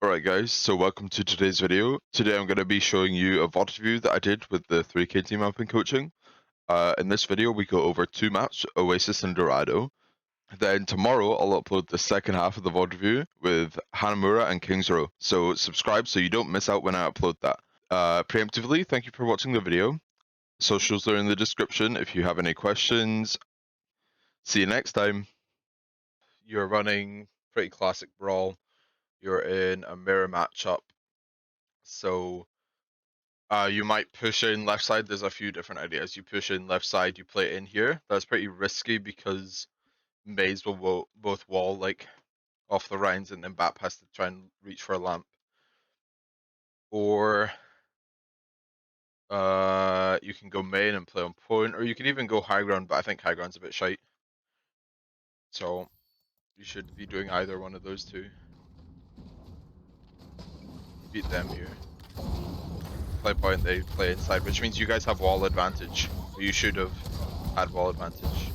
Alright guys, so welcome to today's video. Today I'm going to be showing you a VOD review that I did with the 3K team I've been coaching. In this video we go over two maps, Oasis and Dorado. Then tomorrow I'll upload the second half of the VOD review with Hanamura and Kings Row. So subscribe so you don't miss out when I upload that. Preemptively, thank you for watching the video. Socials are in the description if you have any questions. See you next time. You're running pretty classic brawl. You're in a mirror matchup. So you might push in left side. There's a few different ideas. You push in left side, you play it in here. That's pretty risky because Maze will both wall like off the rounds and then Bap has to try and reach for a lamp. Or you can go main and play on point, or you can even go high ground, but I think high ground's a bit shite. So you should be doing either one of those two. Beat them here. Play point, they play inside, which means you guys have wall advantage. Or you should have had wall advantage.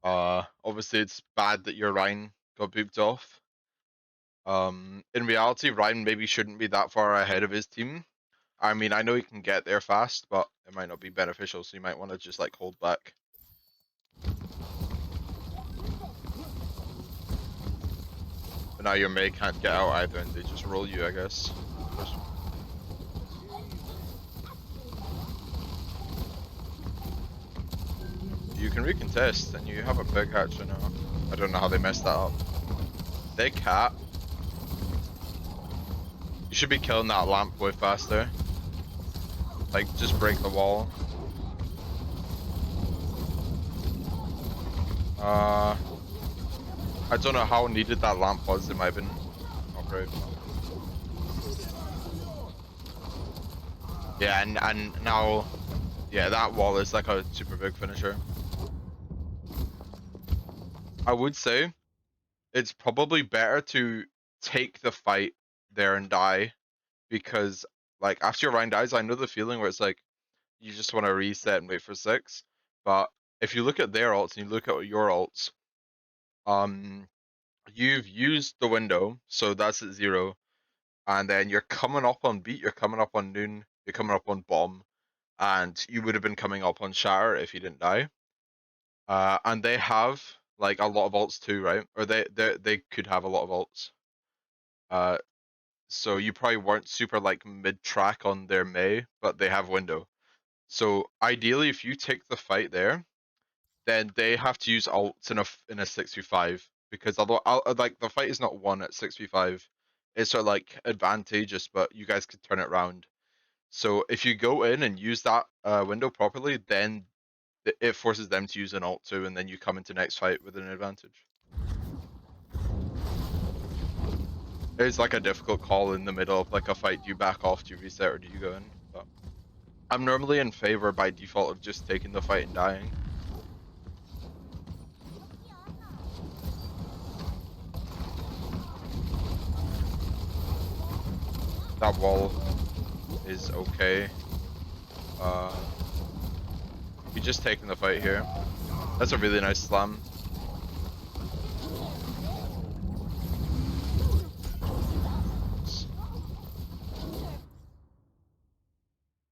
Obviously it's bad that your Ryan got booped off. In reality, Ryan maybe shouldn't be that far ahead of his team. I mean, I know he can get there fast, but it might not be beneficial, so you might want to just like hold back. But now your May can't get out either, and they just roll you, I guess. You can recontest, and you have a big hatcher now. I don't know how they messed that up. They cat. You should be killing that lamp way faster. Like, just break the wall. I don't know how needed that lamp was. It might have been not great. Yeah, and now, yeah, that wall is like a super big finisher. I would say it's probably better to take the fight there and die, because like after your Ryan dies, I know the feeling where it's like you just want to reset and wait for 6. But if you look at their ults and you look at your ults, you've used the window, so that's at 0, and then you're coming up on beat, you're coming up on noon, you're coming up on bomb, and you would have been coming up on shatter if you didn't die. And they have like a lot of ults too, right? Or they could have a lot of ults. So you probably weren't super like mid track on their May, but they have window. So ideally, if you take the fight there, then they have to use ults in a 6v5, because although like the fight is not won at 6v5, it's sort of like advantageous, but you guys could turn it around. So if you go in and use that window properly, then it forces them to use an ult too, and then you come into next fight with an advantage. It's like a difficult call in the middle of like a fight. Do you back off, do you reset, or do you go in? But I'm normally in favor by default of just taking the fight and dying. That wall is okay. You're just taking the fight here. That's a really nice slam.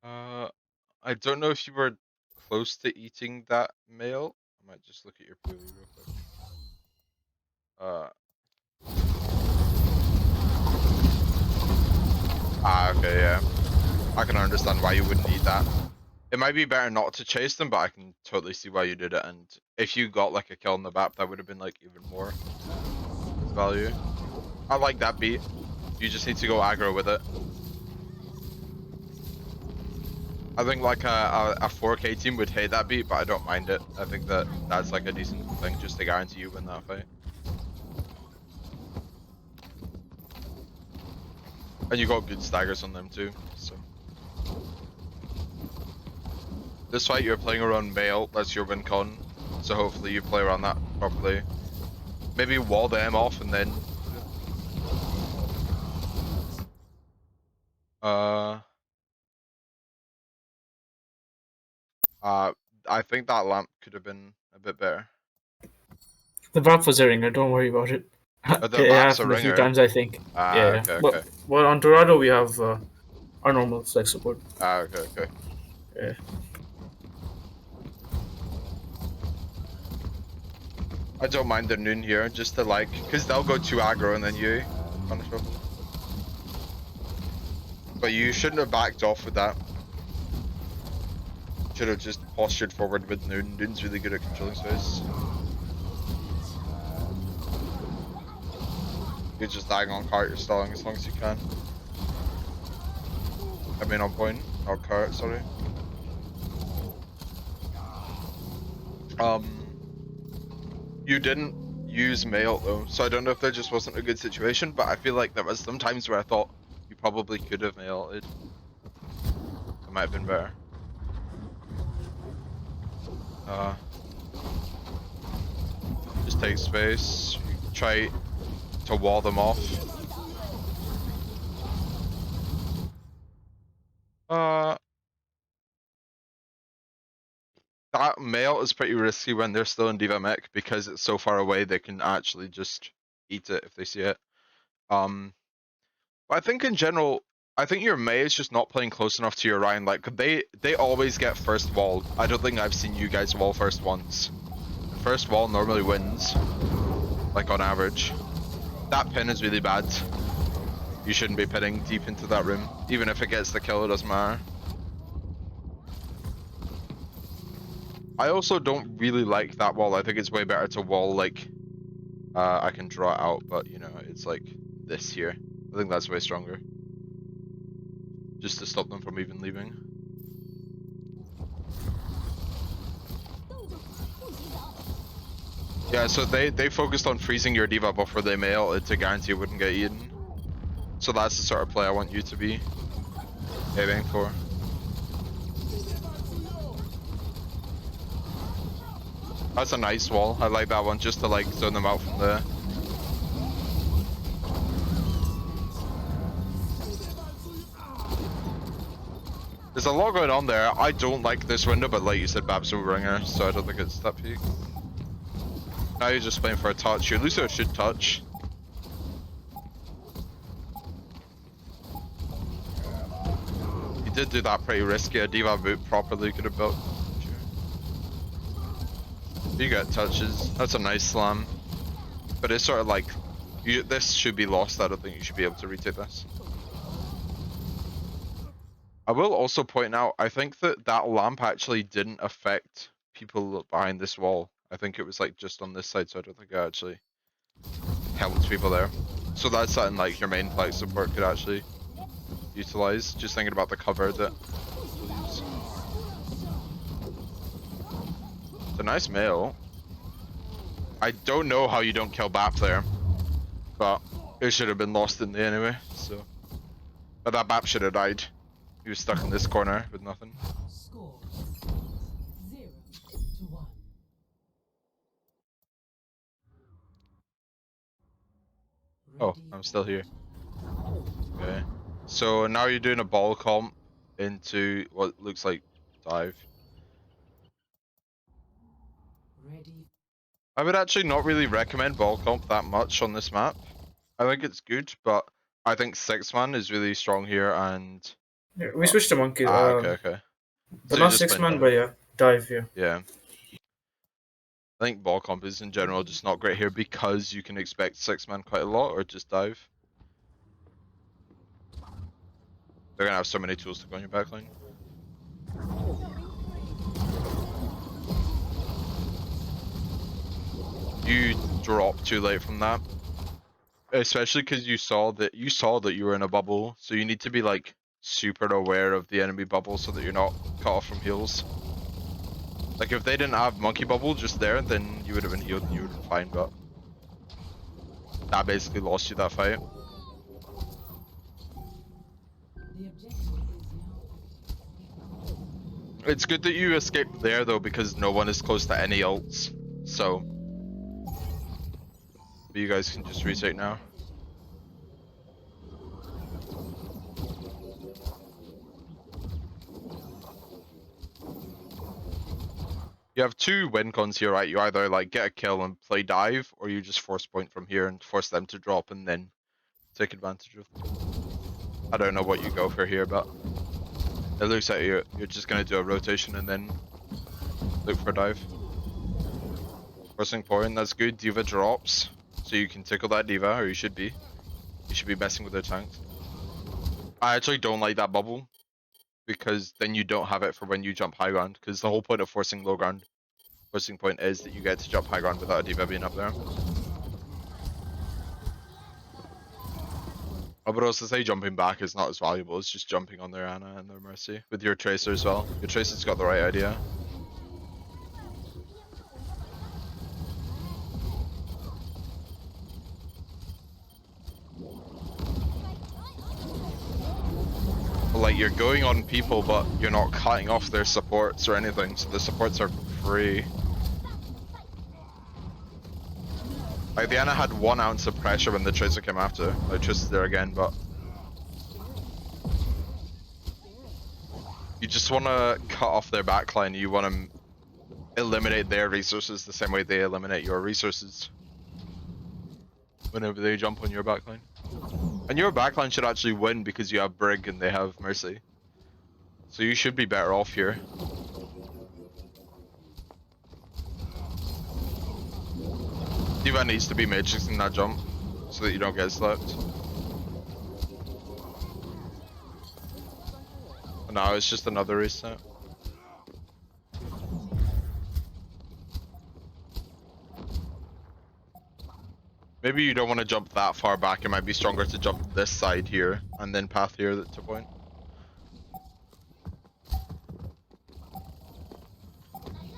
I don't know if you were close to eating that meal. I might just look at your POV real quick. Okay, yeah. I can understand why you wouldn't eat that. It might be better not to chase them, but I can totally see why you did it. And if you got like a kill on the map, that would have been like even more value. I like that beat. You just need to go aggro with it. I think like a 4K team would hate that beat, but I don't mind it. I think that's like a decent thing just to guarantee you win that fight. And you got good staggers on them too, so. This fight you're playing around Mail, that's your win con, so hopefully you play around that properly. Maybe wall them off and then... I think that lamp could have been a bit better. The Bap was a ringer, don't worry about it. The It map's a happened a few ringer. times, I think. Ah, Yeah, okay, but okay. on Dorado we have our normal flex support. Ah, okay, okay. Yeah. I don't mind the noon here, just to like, because they'll go too aggro and then you punish off them. But you shouldn't have backed off with that. Should have just postured forward with noon. Noon's really good at controlling space. You're just dying on cart, you're stalling as long as you can. I mean on point, not cart, sorry. You didn't use mail though, so I don't know if there just wasn't a good situation, but I feel like there was some times where I thought you probably could have mailed it. It might have been better. Just take space. You try to wall them off. That mail is pretty risky when they're still in Diva Mech because it's so far away they can actually just eat it if they see it. But I think in general, I think your Mei is just not playing close enough to your Ryan. Like they always get first walled. I don't think I've seen you guys wall first once. And first wall normally wins, like on average. That pin is really bad. You shouldn't be pinning deep into that room. Even if it gets the kill, it doesn't matter. I also don't really like that wall. I think it's way better to wall like I can draw it out, but you know, it's like this here. I think that's way stronger. Just to stop them from even leaving. Yeah, so they focused on freezing your diva before they mail it to guarantee it wouldn't get eaten. So that's the sort of play I want you to be aiming for. That's a nice wall. I like that one just to like zone them out from there. There's a lot going on there. I don't like this window, but like you said, Bab's a ringer, so I don't think it's that peak. Now you're just playing for a touch. Your Lucio should touch. He did do that pretty risky. A diva boot properly could have built. You get touches. That's a nice slam. But it's sort of like, this should be lost. I don't think you should be able to retake this. I will also point out, I think that lamp actually didn't affect people behind this wall. I think it was like just on this side, so I don't think it actually helped people there. So that's something like your main flex support could actually utilize. Just thinking about the cover that we'll use. It's a nice mail. I don't know how you don't kill BAP there, but it should have been lost in the anyway, so. But that BAP should have died. He was stuck in this corner with nothing. Score 0-1. Oh, I'm still here. Okay. So now you're doing a ball comp into what looks like dive. Ready. I would actually not really recommend ball comp that much on this map. I think it's good, but I think 6-man is really strong here and... Yeah, we switched to monkey. okay, okay. But So you're not just six playing man, dive. but yeah, dive. Yeah. Yeah. I think ball comp is in general just not great here because you can expect 6-man quite a lot or just dive. They're gonna have so many tools to go on your backline. You drop too late from that. Especially because you saw that you were in a bubble, so you need to be like super aware of the enemy bubble so that you're not cut off from heals. Like if they didn't have monkey bubble just there, then you would have been healed and you would have been fine, but that basically lost you that fight. The objective is now It's good that you escaped there though, because no one is close to any ults, so you guys can just retake now. You have two win cons here, right? You either like get a kill and play dive, or you just force point from here and force them to drop and then take advantage of them. I don't know what you go for here, but it looks like you're just gonna do a rotation and then look for dive. Forcing point, that's good. Diva drops, so you can tickle that Diva, or you should be. You should be messing with their tanks. I actually don't like that bubble, because then you don't have it for when you jump high ground, because the whole point of forcing low ground, forcing point is that you get to jump high ground without a Diva being up there. I would also say jumping back is not as valuable as just jumping on their Ana and their Mercy, with your Tracer as well. Your Tracer's got the right idea. Like, you're going on people, but you're not cutting off their supports or anything, so the supports are free. Like, the Ana had 1 ounce of pressure when the Tracer came after. Like, Tracer's there again, but you just want to cut off their backline. You want to eliminate their resources the same way they eliminate your resources whenever they jump on your backline. And your backline should actually win because you have Brig and they have Mercy. So you should be better off here. Diva needs to be matrixing that jump so that you don't get slapped. And now it's just another reset. Maybe you don't want to jump that far back. It might be stronger to jump this side here and then path here to point.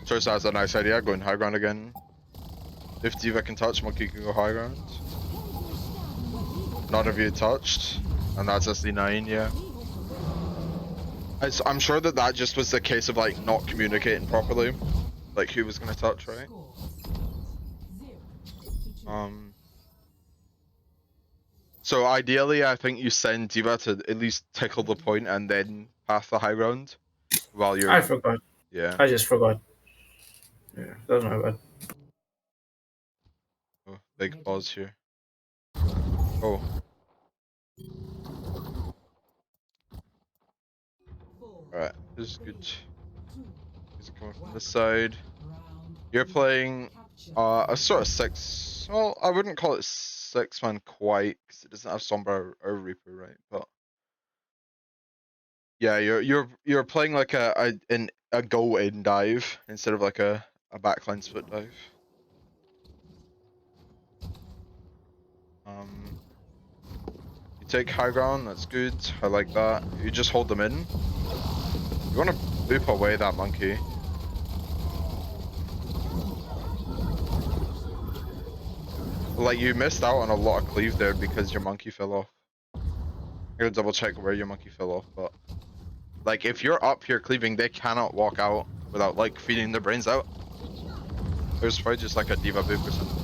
Choice has a nice idea, going high ground again. If Diva can touch, Monkey can go high ground. None of you touched, and that's SD9, yeah. I'm sure that just was the case of like not communicating properly, like who was gonna touch, right? So ideally, I think you send Diva to at least tickle the point and then path the high ground while you're. I forgot. Yeah. I just forgot. Yeah, that's my bad. Oh, big pause here. Oh. Alright, this is good. Is it coming from this side? You're playing a sort of 6. Well, I wouldn't call it 6-man quite, because it doesn't have Sombra or Reaper, right? But yeah, you're playing like a go in dive instead of like a backline split dive. You take high ground, that's good. I like that. You just hold them in. You want to boop away that monkey. Like, you missed out on a lot of cleave there because your monkey fell off. I'm gonna double check where your monkey fell off, but like, if you're up here cleaving, they cannot walk out without like feeding their brains out. There's probably just like a Diva boop or something.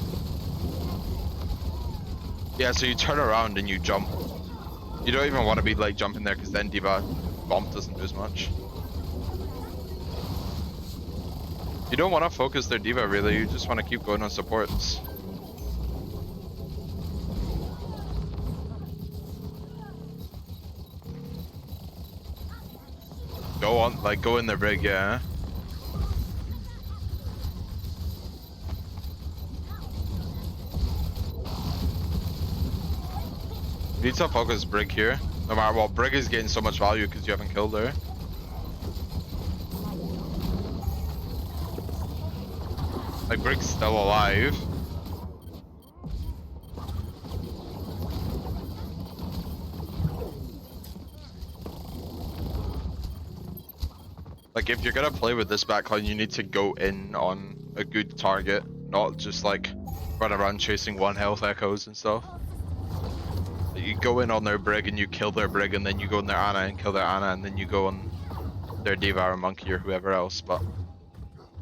Yeah, so you turn around and you jump. You don't even want to be like jumping there because then Diva bomb doesn't do as much. You don't want to focus their Diva really, you just want to keep going on supports. Go on, like go in their Brig, yeah. You need to focus Brig here. No matter what, Brig is getting so much value because you haven't killed her. Like, Brig's still alive. Like, if you're gonna play with this backline, you need to go in on a good target, not just like run around chasing 1 health echoes and stuff. You go in on their Brig and you kill their Brig, and then you go on their Ana and kill their Ana, and then you go on their Diva or Monkey or whoever else. But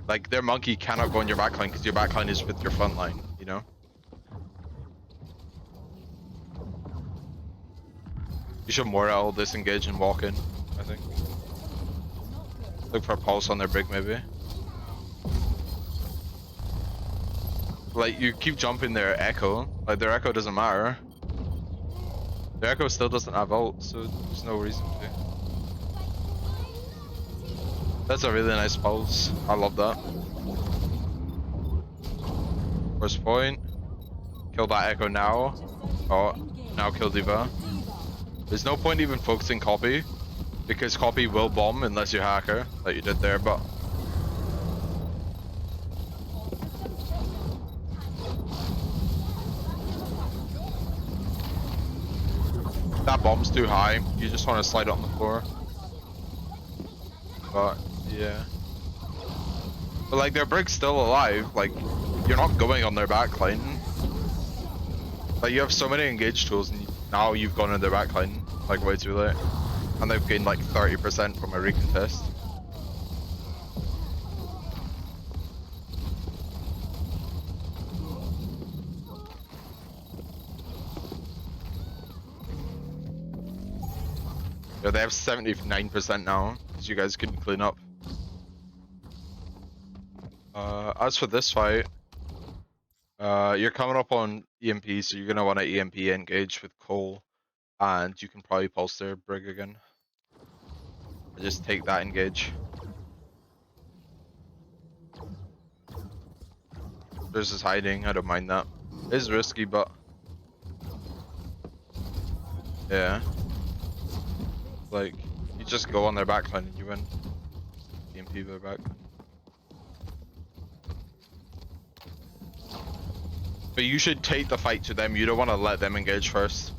like, their Monkey cannot go on your backline because your backline is with your front line, you know? You should Mortal disengage and walk in, I think. Look for a pulse on their Brig maybe. like you keep jumping their echo. Like their echo doesn't matter. Their echo still doesn't have ult, so there's no reason to. That's a really nice pulse. I love that. First point. Kill that echo now. Oh, now kill Diva. There's no point even focusing copy, because copy will bomb unless you hack her, like you did there, but that bomb's too high. You just want to slide it on the floor. But yeah. But like their brig's still alive, like you're not going on their backline. Like you have so many engage tools and now you've gone on their backline, like way too late. And they've gained like 30% from a recontest. Yeah, they have 79% now, because you guys couldn't clean up. As for this fight, you're coming up on EMP, so you're gonna want to EMP engage with Cole, and you can probably pulse their brig again. Or just take that engage. There's just hiding, I don't mind that. It's risky, but yeah. Like, you just go on their backline and you win. EMP their back. But you should take the fight to them, you don't want to let them engage first.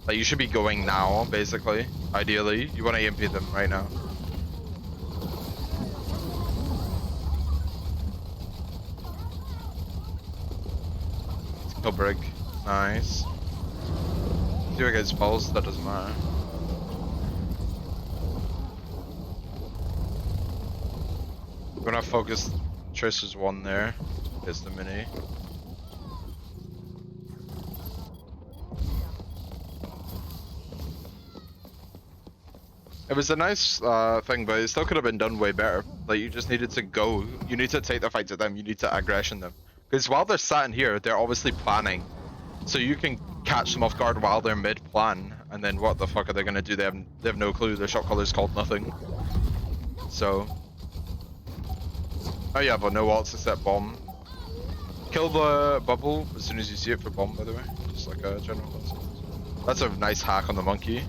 Like, you should be going now, basically. Ideally, you want to EMP them right now. Kill brig. Nice. Do it gets pulse, that doesn't matter. We're gonna focus Trice's one there. Gets the mini. It was a nice thing, but it still could have been done way better. Like, you just needed to go. You need to take the fight to them. You need to aggression them. Because while they're sat in here, they're obviously planning. So you can catch them off guard while they're mid-plan. And then what the fuck are they going to do? They have no clue. Their shot caller's called nothing. So. Oh yeah, but no ults except bomb. Kill the bubble as soon as you see it for bomb, by the way. Just like a general concept. That's a nice hack on the monkey.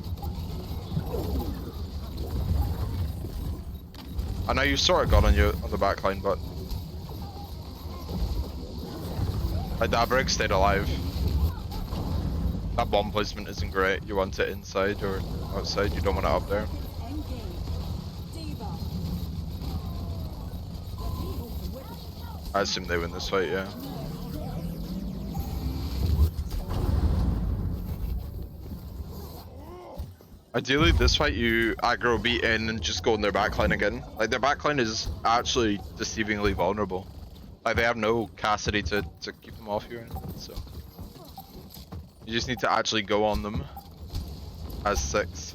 I know you sort of got on the backline, but like that brig stayed alive. That bomb placement isn't great. You want it inside or outside. You don't want it up there. I assume they win this fight, yeah. Ideally, this fight you aggro beat in and just go on their backline again. Like, their backline is actually deceivingly vulnerable. Like, they have no Cassidy to keep them off here, so. You just need to actually go on them as 6.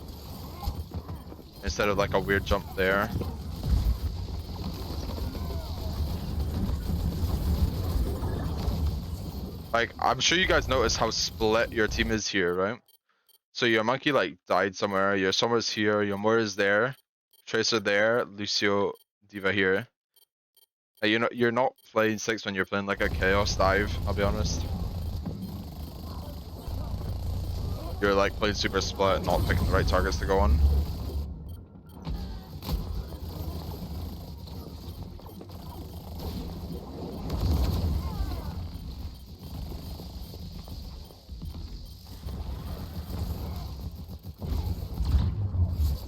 Instead of like a weird jump there. Like, I'm sure you guys notice how split your team is here, right? So your monkey like died somewhere, your Summer's here, your Moira's there, Tracer there, Lucio, Diva here. You're not playing 6 when you're playing like a Chaos dive, I'll be honest. You're like playing super split and not picking the right targets to go on.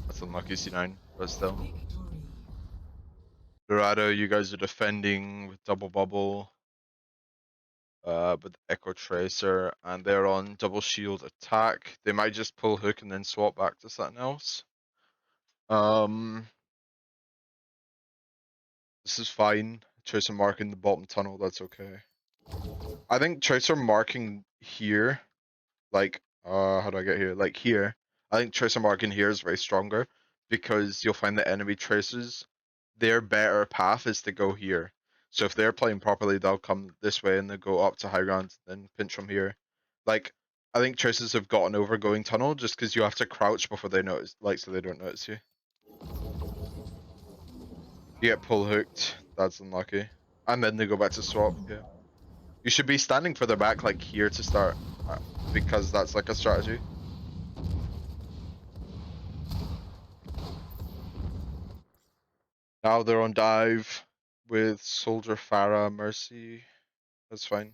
That's unlucky C9, but still. Dorado, you guys are defending with double bubble. With Echo Tracer, and they're on double shield attack. They might just pull hook and then swap back to something else. This is fine. Tracer marking the bottom tunnel, that's okay. I think Tracer marking here, like, how do I get here? Like here. I think Tracer marking here is very stronger because you'll find the enemy tracers, their better path is to go here. So if they're playing properly, they'll come this way and they'll go up to high ground, then pinch from here. Like, I think Traces have gotten over going tunnel just because you have to crouch before they notice, like, so they don't notice you. You get pull hooked, that's unlucky. And then they go back to swap, yeah. You should be standing further back, like here to start, because that's like a strategy. Now they're on dive with Soldier, Farah, Mercy. That's fine.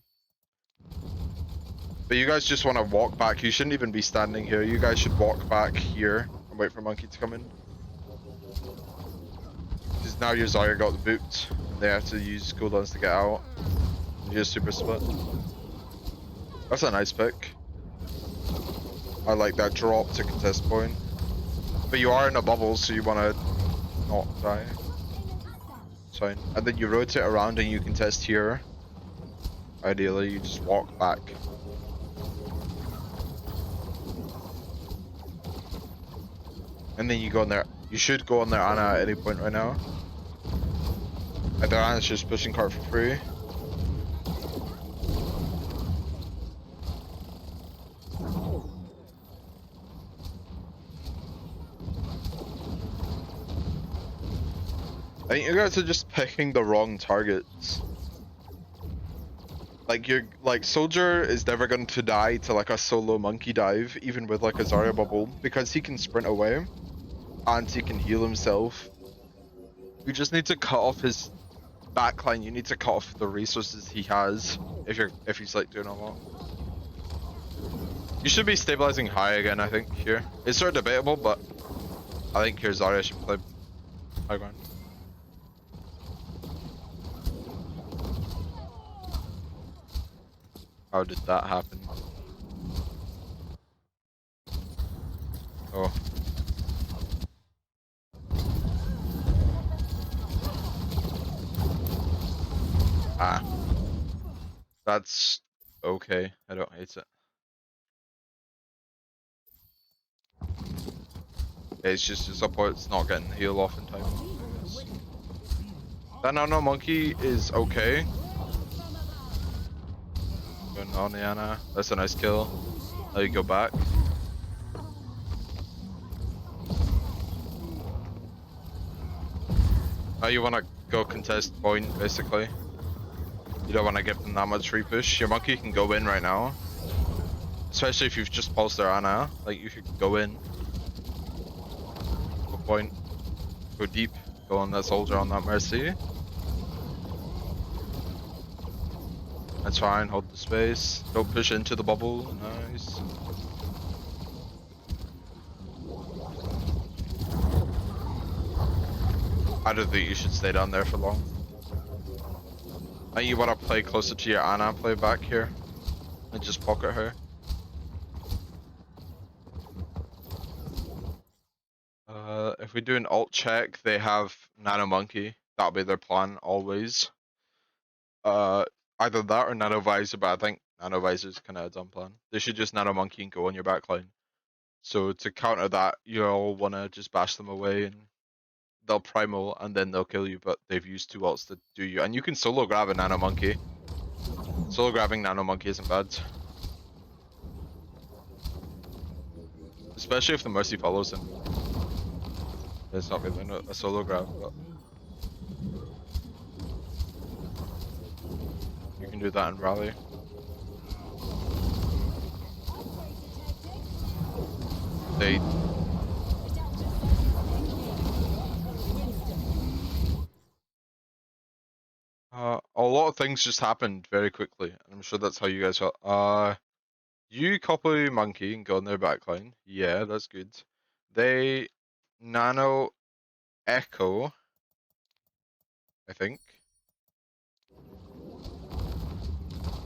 But you guys just want to walk back. You shouldn't even be standing here. You guys should walk back here and wait for Monkey to come in. Because now your Zarya got booped, and they have to use cooldowns to get out. And you just super split. That's a nice pick. I like that drop to contest point. But you are in a bubble, so you want to not die. It's fine. And then you rotate around and you contest here. Ideally, you just walk back. And then you go on there. You should go on their Ana at any point right now. And their Ana's just pushing cart for free. I think you guys are just picking the wrong targets. Like Soldier is never going to die to like a solo monkey dive, even with like a Zarya bubble, because he can sprint away and he can heal himself. You just need to cut off his backline. You need to cut off the resources he has if he's like doing a lot. You should be stabilizing high again, I think, here. It's sort of debatable, but I think here Zarya should play high ground. How did that happen? Oh. Ah. That's okay. I don't hate it. It's just your support's not getting the heal off in time. That Nano Monkey is okay. Going on the Ana. That's a nice kill. Now you go back. Now you want to go contest point, basically. You don't want to give them that much free push. Your Monkey can go in right now. Especially if you've just pulsed their Ana. Like, you could go in. Go point. Go deep. Go on that Soldier, on that Mercy. That's fine, hold the space. Don't push into the bubble. Nice. I don't think you should stay down there for long. I think you want to play closer to your Ana, play back here. And just pocket her. If we do an alt check, they have Nano Monkey. That'll be their plan, always. Either that or Nano Visor, but I think Nano Visor is kind of a dumb plan. They should just Nano Monkey and go on your backline. So to counter that, you'll want to just bash them away and they'll primal and then they'll kill you, but they've used 2 ults to do you. And you can solo grab a Nano Monkey. Solo grabbing Nano Monkey isn't bad. Especially if the Mercy follows him. It's not really a solo grab, but you can do that in rally. They a lot of things just happened very quickly. I'm sure that's how you guys felt. You copy Monkey and go on their backline. Yeah, that's good. They Nano Echo, I think.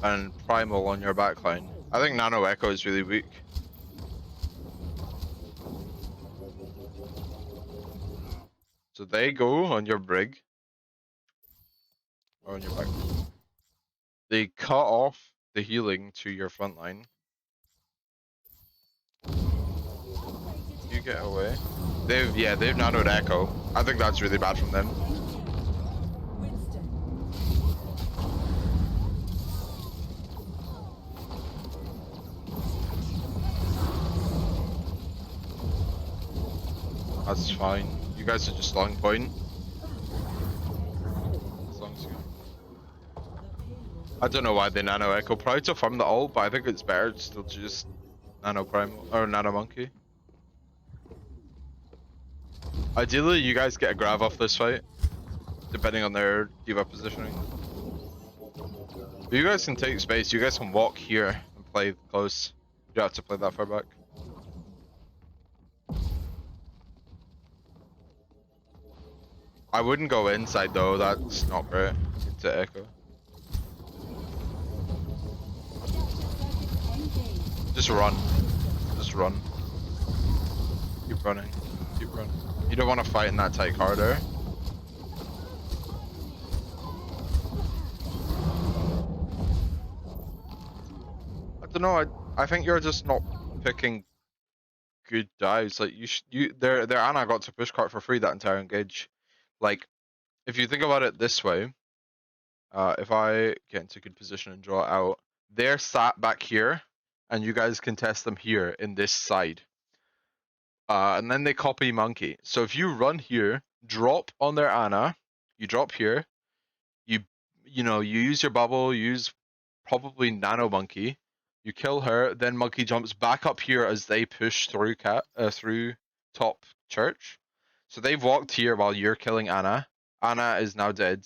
And Primal on your backline. I think Nano Echo is really weak. So they go on your Brig. Or on your back. They cut off the healing to your front line. You get away. They've nanoed Echo. I think that's really bad from them. That's fine. You guys are just long point. As long as you... I don't know why they nano echo. Probably to farm the ult, but I think it's better still to just nano primal or nano monkey. Ideally, you guys get a grab off this fight, depending on their diva positioning. But you guys can take space. You guys can walk here and play close. You don't have to play that far back. I wouldn't go inside though. That's not great. To echo. Just run. Just run. Keep running. Keep running. You don't want to fight in that tight corridor. I don't know. I think you're just not picking good dives. Like their Ana got to push cart for free that entire engage. Like, if you think about it this way, if I get into good position and draw out, they're sat back here, and you guys can test them here in this side. And then they copy monkey. So if you run here, drop on their Ana, you drop here, you use your bubble, use probably nano monkey, you kill her, then monkey jumps back up here as they push through through top church. So they've walked here while you're killing Ana. Ana is now dead.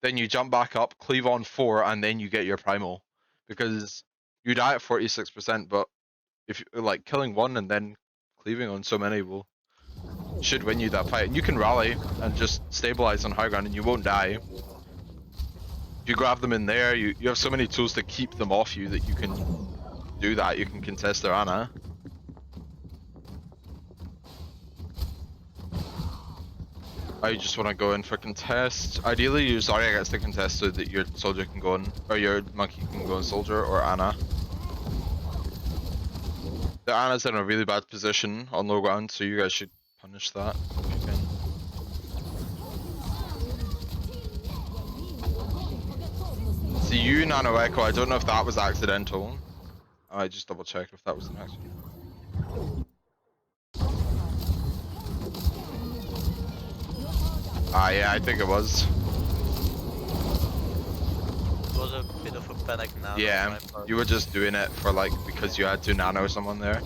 Then you jump back up, cleave on 4, and then you get your primal. Because you die at 46%, but if you like killing 1 and then cleaving on so many should win you that fight. And you can rally and just stabilize on high ground and you won't die. If you grab them in there, you have so many tools to keep them off you that you can do that. You can contest their Ana. I just want to go in for contest. Ideally, use Zarya gets the contest so that your soldier can go in, or your monkey can go in soldier or Ana. The Ana's in a really bad position on low ground, so you guys should punish that if you can. See, you nano echo, I don't know if that was accidental. I just double checked if that was an accident. Yeah, I think it was. It was a bit of a panic now. Yeah, you were just doing it for like, because you had to nano someone there.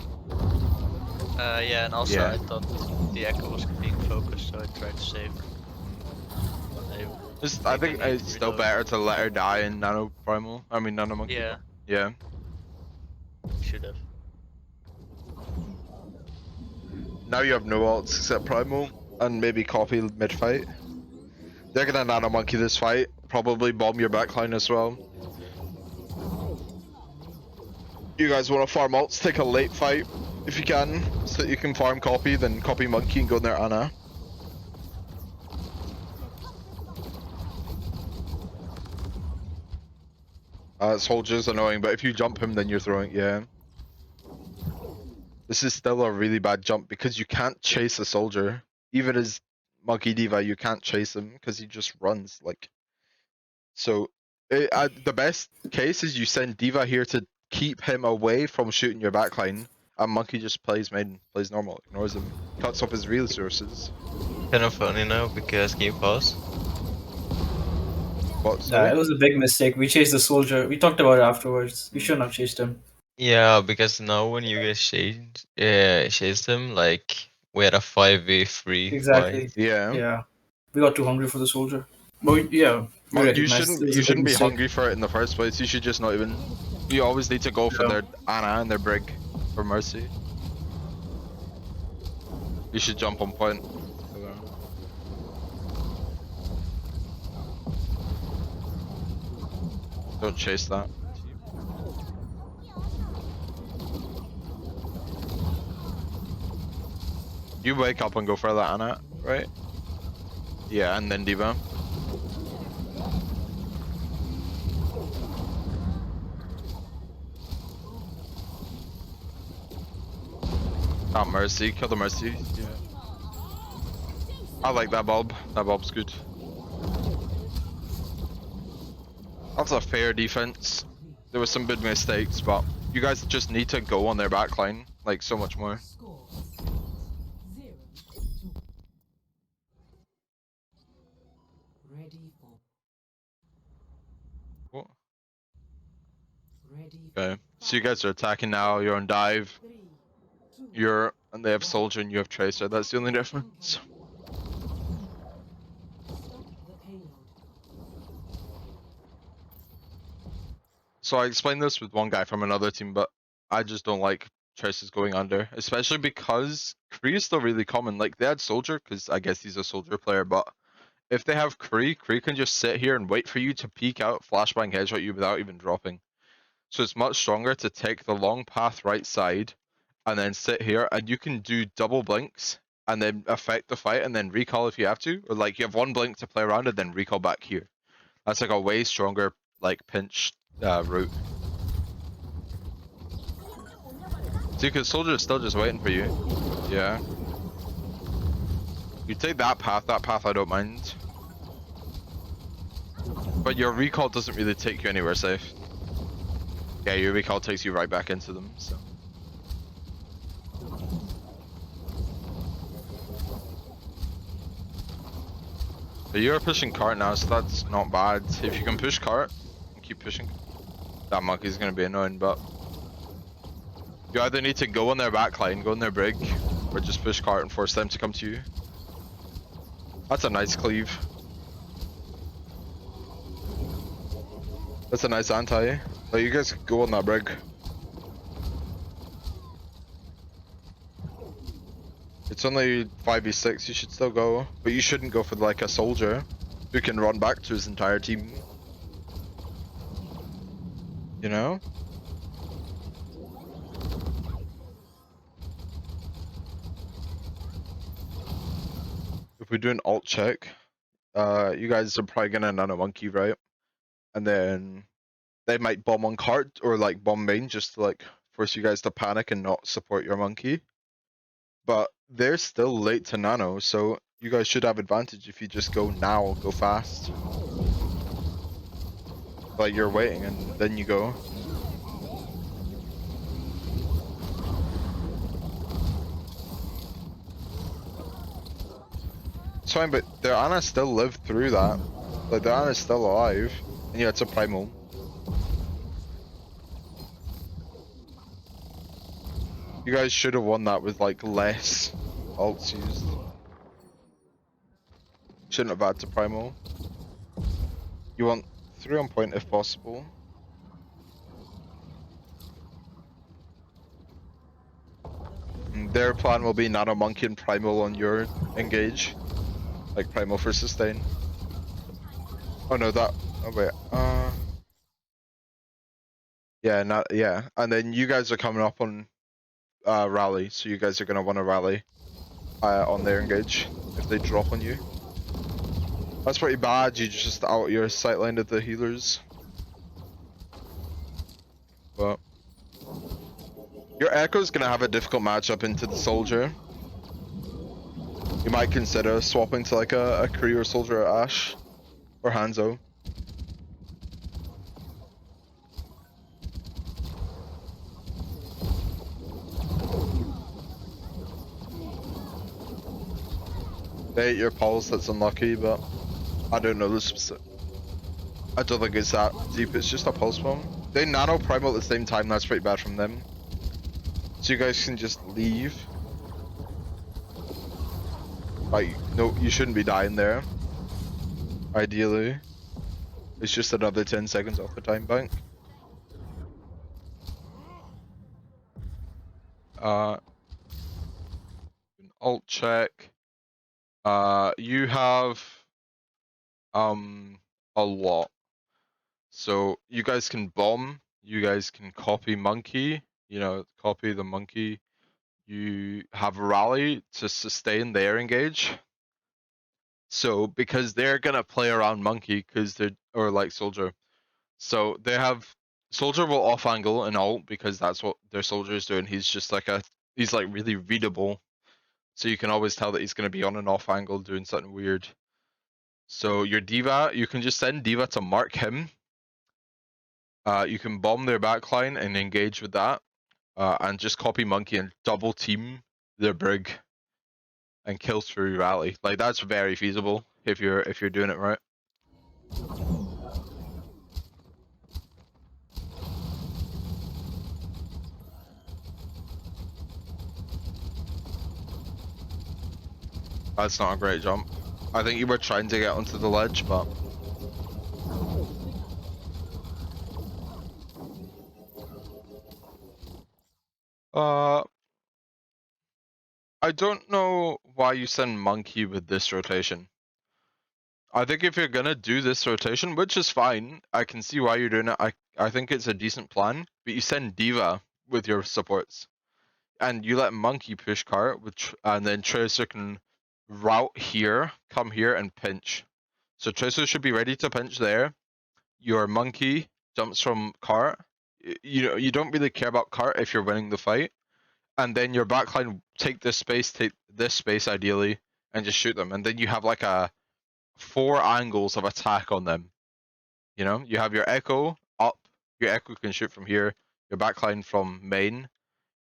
Yeah, and also Yeah. I thought the echo was being focused, so I tried to save her. I think it's still better to let her die in nano primal. I mean nano monkey. Yeah, Yeah. should have. Now you have no ults except primal and maybe copy mid fight. They're gonna nano monkey this fight. Probably bomb your backline as well. You guys want to farm ults? Take a late fight if you can, so that you can farm copy, then copy monkey and go in there Ana. Soldier's annoying, but if you jump him, then you're throwing. Yeah. This is still a really bad jump because you can't chase a soldier. Even as monkey diva, you can't chase him because he just runs like. So, the best case is you send diva here to keep him away from shooting your backline, and monkey just plays main, plays normal, ignores him, cuts off his resources. Kind of funny now because game pause. What? It was a big mistake. We chased the soldier. We talked about it afterwards. We shouldn't have chased him. Yeah, because now when you guys chased him, like we had a 5v3 Exactly. fight. Yeah. Yeah. We got too hungry for the soldier. But yeah. We But you recognized it shouldn't. was a You big shouldn't be mistake. hungry for it in the first place. You should just not even. You always need to go for Yeah. their Ana and their Brig for mercy. You should jump on point. Don't chase that. You wake up and go for that Ana, right? Yeah, and then diva. Ah, mercy, kill the mercy. Yeah. I like that bulb. That bulb's good. That's a fair defense. There were some big mistakes, but you guys just need to go on their backline, like so much more. Score 0-1. Ready. Okay. So you guys are attacking now. You're on dive. 3, 2, And they have soldier and you have tracer. That's the only difference. Stop the payload. So I explained this with one guy from another team, but I just don't like traces going under, especially because Kree is still really common. Like they had soldier because I guess he's a soldier player, but if they have Kree can just sit here and wait for you to peek out, flashbang headshot you without even dropping. So it's much stronger to take the long path right side and then sit here, and you can do double blinks and then affect the fight and then recall if you have to, or like you have one blink to play around and then recall back here. That's like a way stronger like pinch route. See, because soldier is still just waiting for you. Yeah. You take that path I don't mind. But your recall doesn't really take you anywhere safe. Yeah, your recall takes you right back into them, so. But you're pushing cart now, so that's not bad. If you can push cart, keep pushing. That monkey's gonna be annoying, but you either need to go on their backline, go on their brig, or just push cart and force them to come to you. That's a nice cleave. That's a nice anti. But you guys go on that brig. It's only 5v6, you should still go. But you shouldn't go for like a soldier who can run back to his entire team. You know? If we do an alt check, you guys are probably gonna nano monkey, right? And then they might bomb on cart or like bomb main just to like force you guys to panic and not support your monkey. But they're still late to nano, so you guys should have advantage if you just go now, go fast. Like you're waiting and then you go. It's fine, but their Ana still lived through that. Like their Ana's still alive. And yeah, it's a primal. You guys should have won that with like less ults used. Shouldn't have had to primal. You want 3 on point if possible. And their plan will be nano monkey and primal on your engage. Like primal for sustain. Oh no, that. Oh wait. Yeah. And then you guys are coming up on rally, so you guys are gonna want to rally on their engage if they drop on you. That's pretty bad. You just out your sightline of the healers. But your Echo's gonna have a difficult matchup into the soldier. You might consider swapping to like a Kree or soldier or Ash or Hanzo. They ate your pulse, that's unlucky, but I don't know the specific. I don't think it's that deep, it's just a pulse bomb. They nano primal at the same time, that's pretty bad from them. So you guys can just leave. Like, no, you shouldn't be dying there. Ideally. It's just another 10 seconds off the time bank. An alt check. You have a lot. So you guys can bomb, you guys can copy monkey, copy the monkey. You have rally to sustain their engage. So because they're gonna play around monkey or like soldier. So they have soldier will off angle and ult because that's what their soldier is doing. He's just like he's like really readable. So you can always tell that he's gonna be on an off angle doing something weird. So your D.Va, you can just send D.Va to mark him. You can bomb their backline and engage with that. And just copy monkey and double team their brig and kill through rally. Like that's very feasible if you're doing it right. That's not a great jump. I think you were trying to get onto the ledge, but... I don't know why you send Monkey with this rotation. I think if you're gonna do this rotation, which is fine, I can see why you're doing it. I think it's a decent plan, but you send Diva with your supports. And you let Monkey push cart, and then Tracer can route here, come here, and pinch. So Tracer should be ready to pinch there. Your Monkey jumps from cart. You don't really care about cart if you're winning the fight. And then your backline take this space ideally, and just shoot them. And then you have like a 4 angles of attack on them. You know, you have your Echo up. Your Echo can shoot from here. Your backline from main.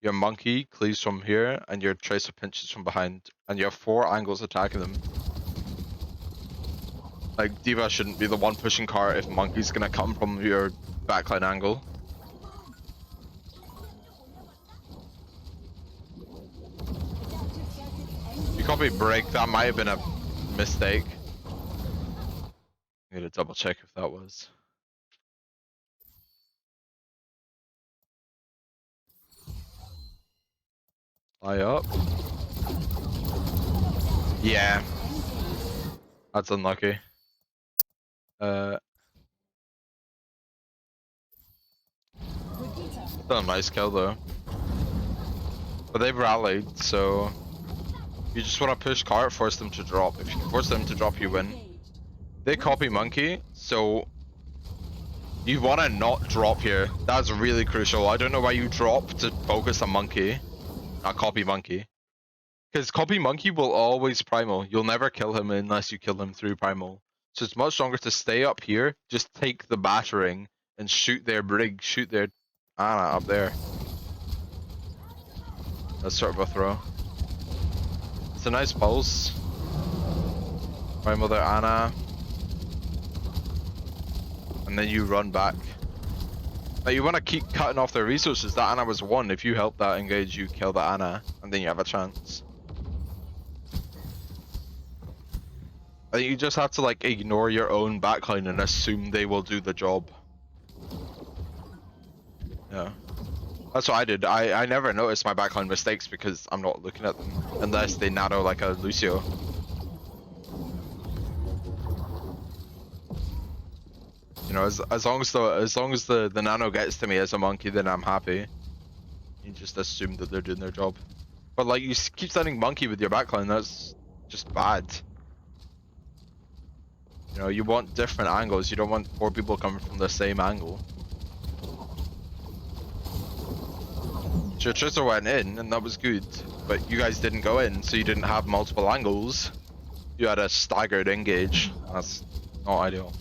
Your Monkey cleaves from here, and your Tracer pinches from behind, and you have 4 angles attacking them. Like, Diva shouldn't be the one pushing cart if Monkey's gonna come from your backline angle. You copy break, that might have been a mistake. I need to double check if that was. Fly up. Yeah. That's unlucky. Done a nice kill though. But they've rallied, so you just want to push cart, force them to drop. If you can force them to drop, you win. They copy Monkey, so you want to not drop here. That's really crucial. I don't know why you drop to focus on Monkey, not copy Monkey. Because copy Monkey will always primal. You'll never kill him unless you kill him through primal. So it's much stronger to stay up here, just take the battering, and shoot their brig, shoot their Ana up there. That's sort of a throw. It's a nice pulse. My mother Ana. And then you run back. Now you want to keep cutting off their resources. That Ana was 1. If you help that engage, you kill the Ana, and then you have a chance. I think you just have to like ignore your own backline and assume they will do the job. Yeah. That's what I did. I never noticed my backline mistakes because I'm not looking at them unless they nano like a Lucio. You know, as long as the nano gets to me as a Monkey, then I'm happy. You just assume that they're doing their job. But like you keep sending Monkey with your backline, that's just bad. You know, you want different angles. You don't want 4 people coming from the same angle. Your Tracer went in, and that was good, but you guys didn't go in, so you didn't have multiple angles. You had a staggered engage. That's not ideal.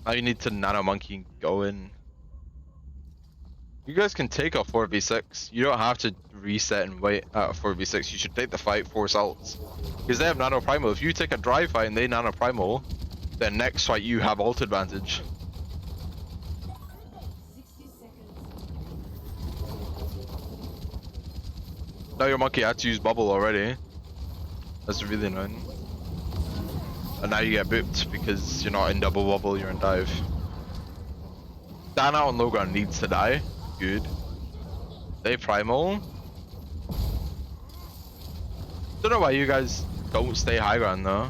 Now you need to Nano Monkey and go in. You guys can take a 4v6. You don't have to reset and wait at a 4v6. You should take the fight, force ults. Because they have Nano Primal. If you take a dry fight and they Nano Primal, then next fight you have ult advantage. Now your Monkey had to use bubble already. That's really annoying. And now you get booped because you're not in double bubble, you're in dive. Dana on low ground needs to die. Good. They primal. Don't know why you guys don't stay high ground though.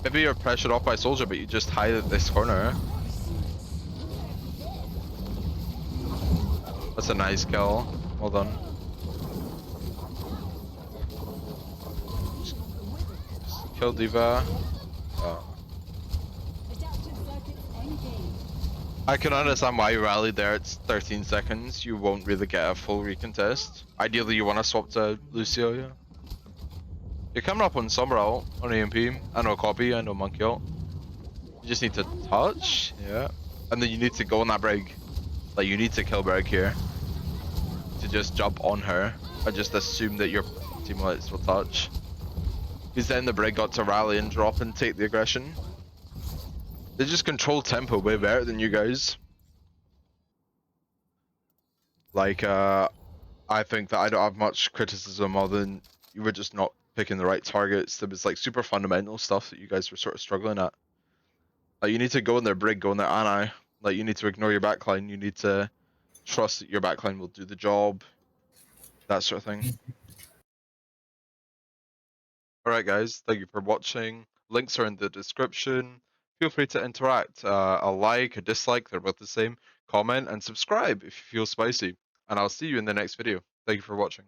Maybe you're pressured off by soldier, but you just hide at this corner. That's a nice kill. Well done. Just kill Diva. Oh. I can understand why you rallied there. It's 13 seconds. You won't really get a full recontest. Ideally, you want to swap to Lucio, yeah. You're coming up on Sombra ult, on EMP. I know copy, I know Monkey ult. You just need to touch, yeah. And then you need to go on that brig. Like, you need to kill brig here. To just jump on her. And just assume that your teammates will touch. Because then the brig got to rally and drop and take the aggression. They just control tempo way better than you guys. Like, I think that I don't have much criticism other than you were just not picking the right targets. There was like super fundamental stuff that you guys were sort of struggling at. Like you need to go in their brig, go in their ally. Like you need to ignore your backline. You need to trust that your backline will do the job. That sort of thing. Alright guys, thank you for watching. Links are in the description. Feel free to interact. A like, a dislike, they're both the same. Comment and subscribe if you feel spicy. And I'll see you in the next video. Thank you for watching.